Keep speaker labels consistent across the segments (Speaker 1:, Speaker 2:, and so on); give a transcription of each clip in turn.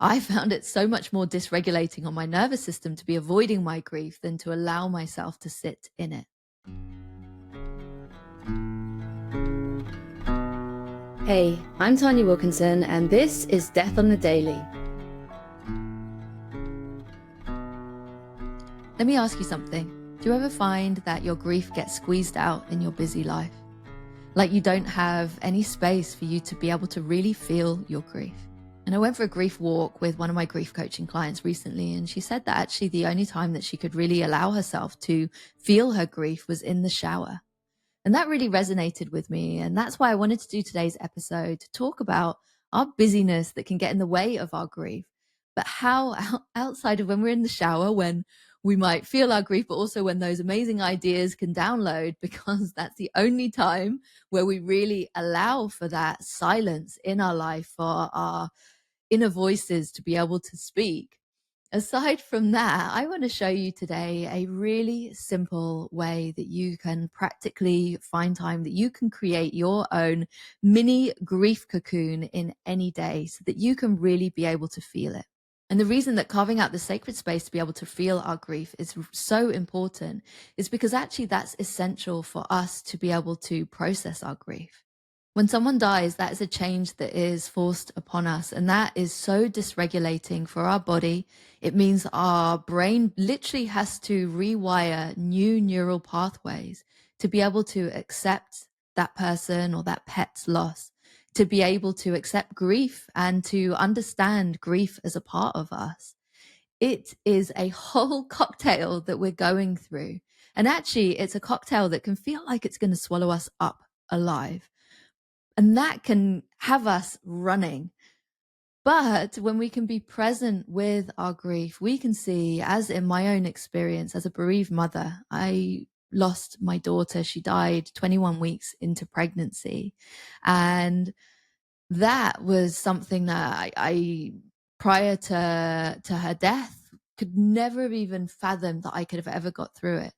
Speaker 1: I found it so much more dysregulating on my nervous system to be avoiding my grief than to allow myself to sit in it.
Speaker 2: Hey, I'm Tanya Wilkinson, and this is Death on the Daily.
Speaker 1: Let me ask you something. Do you ever find that your grief gets squeezed out in your busy life? Like you don't have any space for you to be able to really feel your grief? And I went for a grief walk with one of my grief coaching clients recently, and she said that actually the only time that she could really allow herself to feel her grief was in the shower. And that really resonated with me. And that's why I wanted to do today's episode to talk about our busyness that can get in the way of our grief, but how outside of when we're in the shower, when we might feel our grief, but also when those amazing ideas can download, because that's the only time where we really allow for that silence in our life, for our inner voices to be able to speak. Aside from that, I want to show you today a really simple way that you can practically find time that you can create your own mini grief cocoon in any day so that you can really be able to feel it. And the reason that carving out the sacred space to be able to feel our grief is so important is because actually that's essential for us to be able to process our grief. When someone dies, that is a change that is forced upon us, and that is so dysregulating for our body. It means our brain literally has to rewire new neural pathways to be able to accept that person or that pet's loss, to be able to accept grief and to understand grief as a part of us. It is a whole cocktail that we're going through. And actually, it's a cocktail that can feel like it's going to swallow us up alive. And that can have us running. But when we can be present with our grief, we can see, as in my own experience as a bereaved mother, I lost my daughter. She died 21 weeks into pregnancy. And that was something that I prior to her death, could never have even fathomed that I could have ever got through it.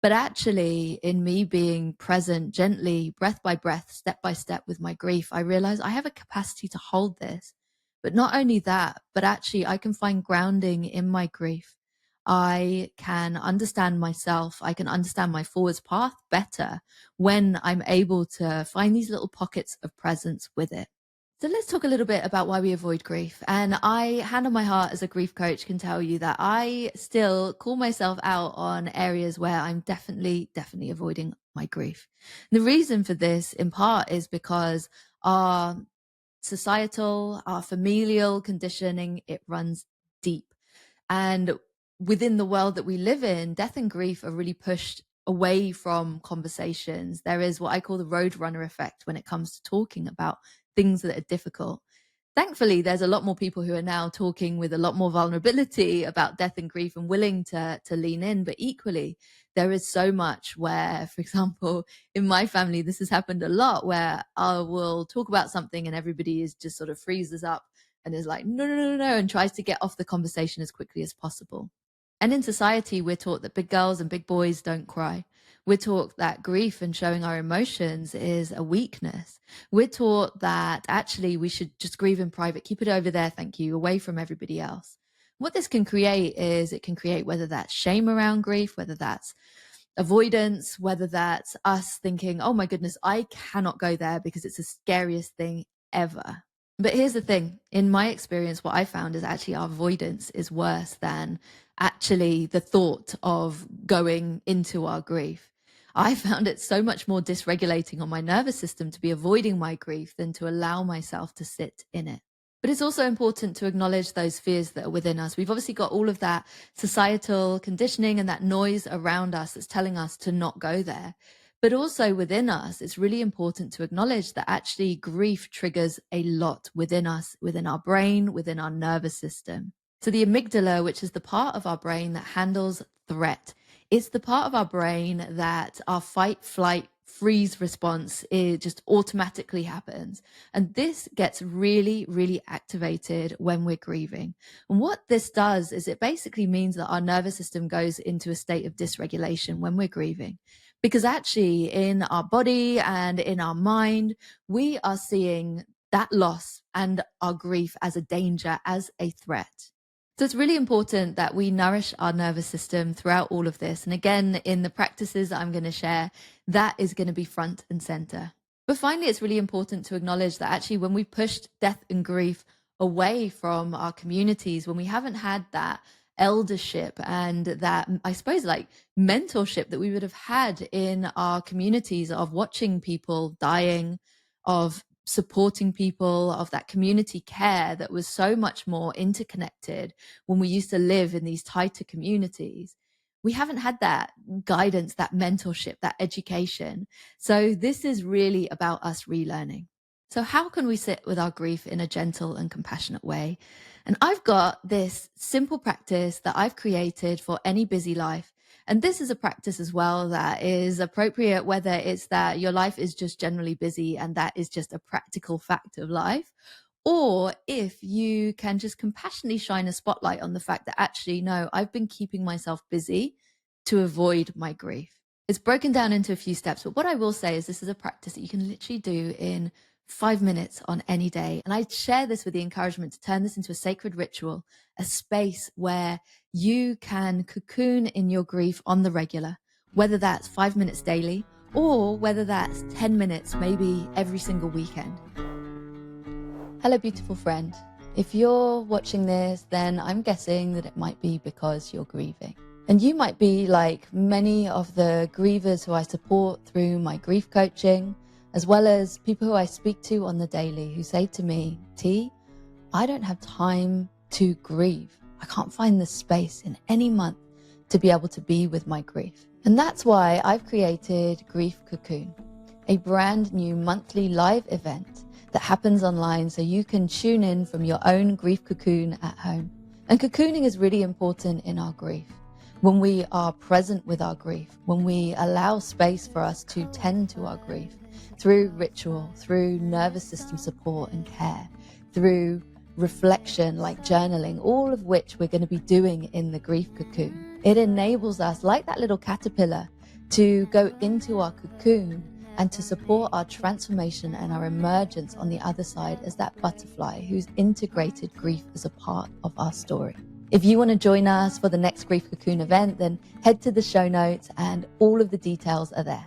Speaker 1: But actually, in me being present gently, breath by breath, step by step with my grief, I realized I have a capacity to hold this. But not only that, but actually, I can find grounding in my grief. I can understand myself. I can understand my forwards path better when I'm able to find these little pockets of presence with it. So let's talk a little bit about why we avoid grief. And I, hand on my heart, as a grief coach, can tell you that I still call myself out on areas where I'm definitely avoiding my grief. And the reason for this, in part, is because our societal, our familial conditioning, it runs deep. And within the world that we live in, death and grief are really pushed away from conversations. There is what I call the roadrunner effect when it comes to talking about things that are difficult. Thankfully, there's a lot more people who are now talking with a lot more vulnerability about death and grief and willing to lean in. But equally, there is so much where, for example, in my family, this has happened a lot, where I will talk about something and everybody is just sort of freezes up and is like, no, no, no, no, and tries to get off the conversation as quickly as possible. And in society, we're taught that big girls and big boys don't cry. We're taught that grief and showing our emotions is a weakness. We're taught that actually we should just grieve in private, keep it over there, thank you, away from everybody else. What this can create is it can create whether that's shame around grief, whether that's avoidance, whether that's us thinking, oh my goodness, I cannot go there because it's the scariest thing ever. But here's the thing, in my experience, what I found is actually our avoidance is worse than actually the thought of going into our grief. I found it so much more dysregulating on my nervous system to be avoiding my grief than to allow myself to sit in it. But it's also important to acknowledge those fears that are within us. We've obviously got all of that societal conditioning and that noise around us that's telling us to not go there. But also within us, it's really important to acknowledge that actually grief triggers a lot within us, within our brain, within our nervous system. So the amygdala, which is the part of our brain that handles threat, it's the part of our brain that our fight, flight, freeze response, it just automatically happens. And this gets really, really activated when we're grieving. And what this does is it basically means that our nervous system goes into a state of dysregulation when we're grieving. Because actually in our body and in our mind, we are seeing that loss and our grief as a danger, as a threat. So it's really important that we nourish our nervous system throughout all of this. And again, in the practices I'm going to share, that is going to be front and center. But finally, it's really important to acknowledge that actually when we pushed death and grief away from our communities, when we haven't had that eldership and that, I suppose, like mentorship that we would have had in our communities of watching people dying, of supporting people, of that community care that was so much more interconnected when we used to live in these tighter communities. We haven't had that guidance, that mentorship, that education. So this is really about us relearning. So how can we sit with our grief in a gentle and compassionate way? And I've got this simple practice that I've created for any busy life. And this is a practice as well that is appropriate, whether it's that your life is just generally busy and that is just a practical fact of life, or if you can just compassionately shine a spotlight on the fact that actually, no, I've been keeping myself busy to avoid my grief. It's broken down into a few steps, but what I will say is this is a practice that you can literally do in 5 minutes on any day. And I share this with the encouragement to turn this into a sacred ritual, a space where you can cocoon in your grief on the regular, whether that's 5 minutes daily or whether that's 10 minutes, maybe every single weekend. Hello, beautiful friend. If you're watching this, then I'm guessing that it might be because you're grieving. And you might be like many of the grievers who I support through my grief coaching, as well as people who I speak to on the daily who say to me, T, I don't have time to grieve. I can't find the space in any month to be able to be with my grief. And that's why I've created Grief Cocoon, a brand new monthly live event that happens online so you can tune in from your own grief cocoon at home. And cocooning is really important in our grief. When we are present with our grief, when we allow space for us to tend to our grief through ritual, through nervous system support and care, through reflection like journaling, all of which we're going to be doing in the grief cocoon. It enables us, like that little caterpillar, to go into our cocoon and to support our transformation and our emergence on the other side as that butterfly who's integrated grief as a part of our story. If you want to join us for the next Grief Cocoon event, then head to the show notes and all of the details are there.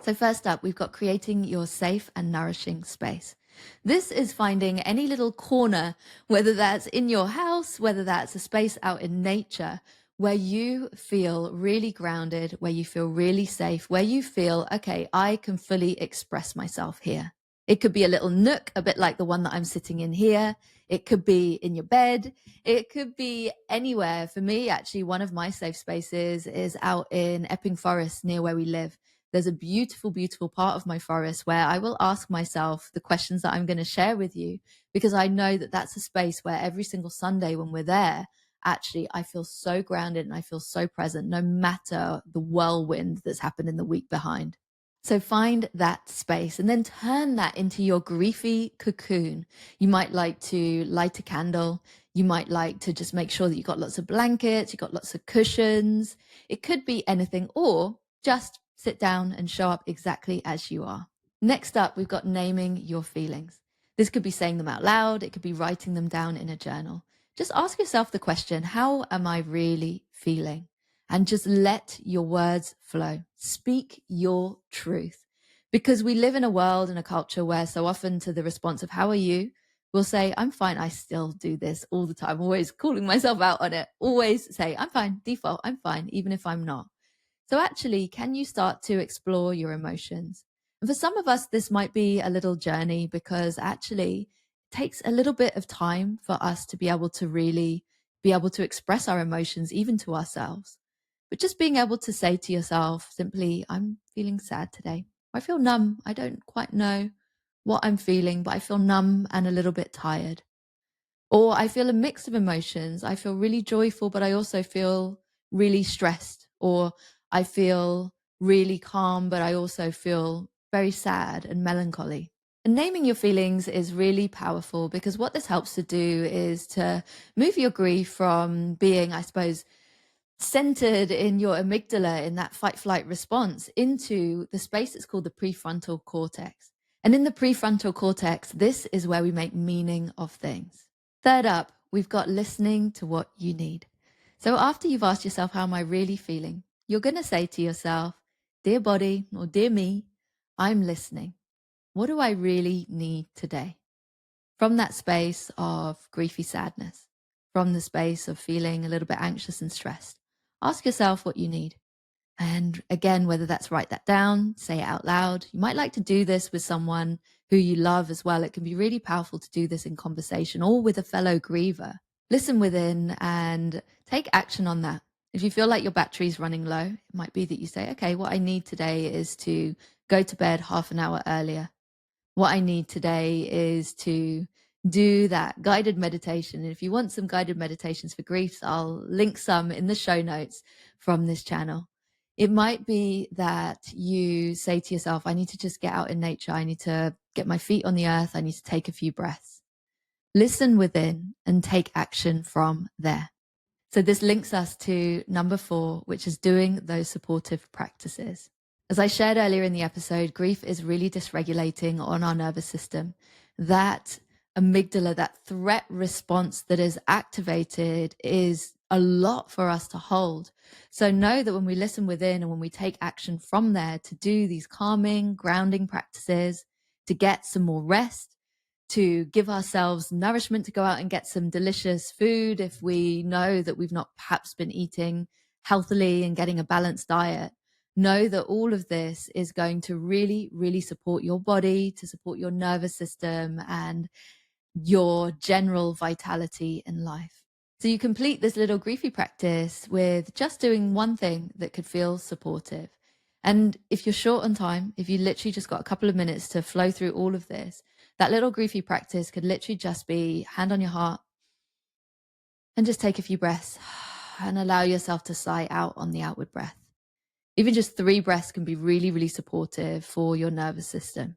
Speaker 1: So first up, we've got creating your safe and nourishing space. This is finding any little corner, whether that's in your house, whether that's a space out in nature, where you feel really grounded, where you feel really safe, where you feel, okay, I can fully express myself here. It could be a little nook, a bit like the one that I'm sitting in here. It could be in your bed. It could be anywhere. For me, actually, one of my safe spaces is out in Epping Forest near where we live. There's a beautiful, beautiful part of my forest where I will ask myself the questions that I'm going to share with you, because I know that that's a space where every single Sunday when we're there, actually, I feel so grounded and I feel so present, no matter the whirlwind that's happened in the week behind. So find that space and then turn that into your griefy cocoon. You might like to light a candle. You might like to just make sure that you've got lots of blankets, you've got lots of cushions. It could be anything, or just sit down and show up exactly as you are. Next up, we've got naming your feelings. This could be saying them out loud. It could be writing them down in a journal. Just ask yourself the question, how am I really feeling? And just let your words flow. Speak your truth. Because we live in a world and a culture where so often to the response of how are you, we'll say, I'm fine. I still do this all the time. Always calling myself out on it. Always say, I'm fine. Default, I'm fine, even if I'm not. So actually, can you start to explore your emotions? And for some of us, this might be a little journey because actually it takes a little bit of time for us to be able to really be able to express our emotions, even to ourselves. But just being able to say to yourself simply, I'm feeling sad today. I feel numb. I don't quite know what I'm feeling, but I feel numb and a little bit tired. Or I feel a mix of emotions. I feel really joyful, but I also feel really stressed. Or I feel really calm, but I also feel very sad and melancholy. And naming your feelings is really powerful because what this helps to do is to move your grief from being, I suppose, centered in your amygdala in that fight flight response into the space that's called the prefrontal cortex. And in the prefrontal cortex, this is where we make meaning of things. Third up, we've got listening to what you need. So after you've asked yourself, how am I really feeling? You're going to say to yourself, dear body or dear me, I'm listening. What do I really need today? From that space of griefy sadness, from the space of feeling a little bit anxious and stressed, ask yourself what you need. And again, whether that's write that down, say it out loud. You might like to do this with someone who you love as well. It can be really powerful to do this in conversation or with a fellow griever. Listen within and take action on that. If you feel like your battery's running low, it might be that you say, okay, what I need today is to go to bed half an hour earlier. What I need today is to do that guided meditation. And if you want some guided meditations for griefs, I'll link some in the show notes from this channel. It might be that you say to yourself, I need to just get out in nature. I need to get my feet on the earth. I need to take a few breaths. Listen within and take action from there. So this links us to number 4, which is doing those supportive practices. As I shared earlier in the episode, grief is really dysregulating on our nervous system. That amygdala, that threat response that is activated is a lot for us to hold. So know that when we listen within and when we take action from there to do these calming, grounding practices, to get some more rest, to give ourselves nourishment, to go out and get some delicious food if we know that we've not perhaps been eating healthily and getting a balanced diet. Know that all of this is going to really, really support your body, to support your nervous system and your general vitality in life. So you complete this little griefy practice with just doing one thing that could feel supportive. And if you're short on time, if you literally just got a couple of minutes to flow through all of this, that little griefy practice could literally just be hand on your heart and just take a few breaths and allow yourself to sigh out on the outward breath. Even just 3 breaths can be really, really supportive for your nervous system.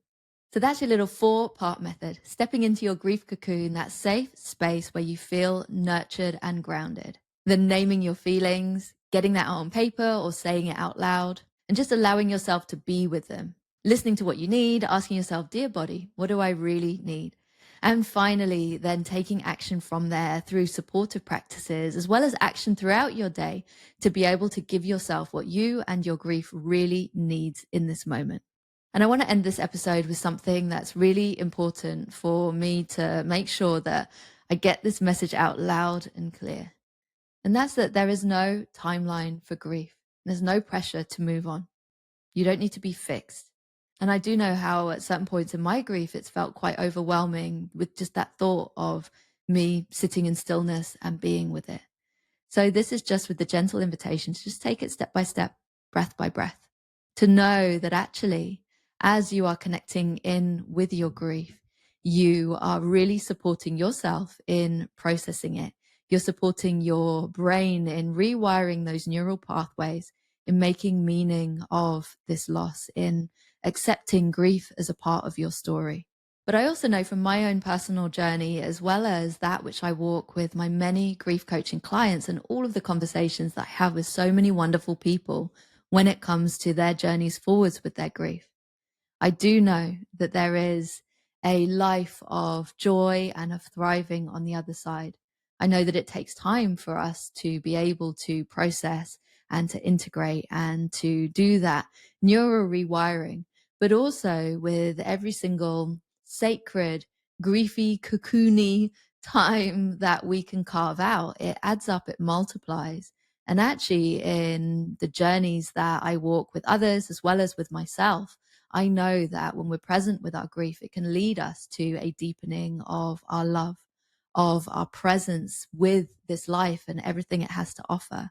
Speaker 1: So that's your little 4-part method, stepping into your grief cocoon, that safe space where you feel nurtured and grounded. Then naming your feelings, getting that out on paper or saying it out loud, and just allowing yourself to be with them. Listening to what you need, asking yourself, dear body, what do I really need? And finally, then taking action from there through supportive practices, as well as action throughout your day to be able to give yourself what you and your grief really needs in this moment. And I want to end this episode with something that's really important for me to make sure that I get this message out loud and clear. And that's that there is no timeline for grief. There's no pressure to move on. You don't need to be fixed. And I do know how at certain points in my grief, it's felt quite overwhelming with just that thought of me sitting in stillness and being with it. So this is just with the gentle invitation to just take it step by step, breath by breath, to know that actually, as you are connecting in with your grief, you are really supporting yourself in processing it. You're supporting your brain in rewiring those neural pathways, in making meaning of this loss, in accepting grief as a part of your story. But I also know from my own personal journey, as well as that which I walk with my many grief coaching clients and all of the conversations that I have with so many wonderful people when it comes to their journeys forwards with their grief, I do know that there is a life of joy and of thriving on the other side. I know that it takes time for us to be able to process and to integrate and to do that neuro rewiring, but also with every single sacred, griefy, cocoony time that we can carve out, it adds up, it multiplies. And actually, in the journeys that I walk with others as well as with myself, I know that when we're present with our grief, it can lead us to a deepening of our love, of our presence with this life and everything it has to offer,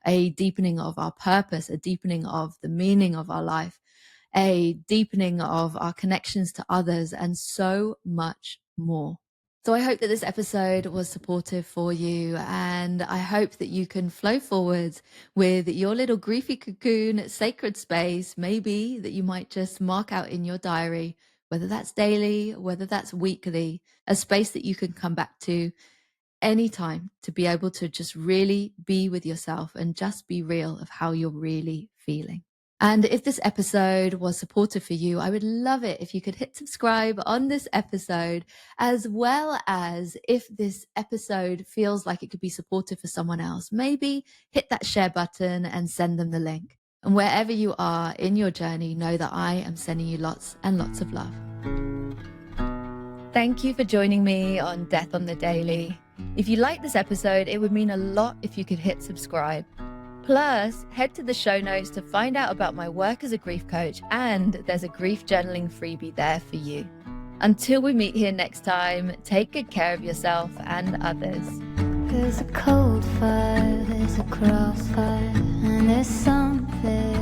Speaker 1: a deepening of our purpose, a deepening of the meaning of our life, a deepening of our connections to others, and so much more. So I hope that this episode was supportive for you, and I hope that you can flow forwards with your little griefy cocoon sacred space, maybe that you might just mark out in your diary, whether that's daily, whether that's weekly, a space that you can come back to anytime to be able to just really be with yourself and just be real of how you're really feeling. And if this episode was supportive for you, I would love it if you could hit subscribe on this episode, as well as if this episode feels like it could be supportive for someone else, maybe hit that share button and send them the link. And wherever you are in your journey, know that I am sending you lots and lots of love. Thank you for joining me on Death on the Daily. If you like this episode, it would mean a lot if you could hit subscribe. Plus, head to the show notes to find out about my work as a grief coach, and there's a grief journaling freebie there for you. Until we meet here next time, take good care of yourself and others.
Speaker 3: There's a cold fire, there's a crossfire, and there's something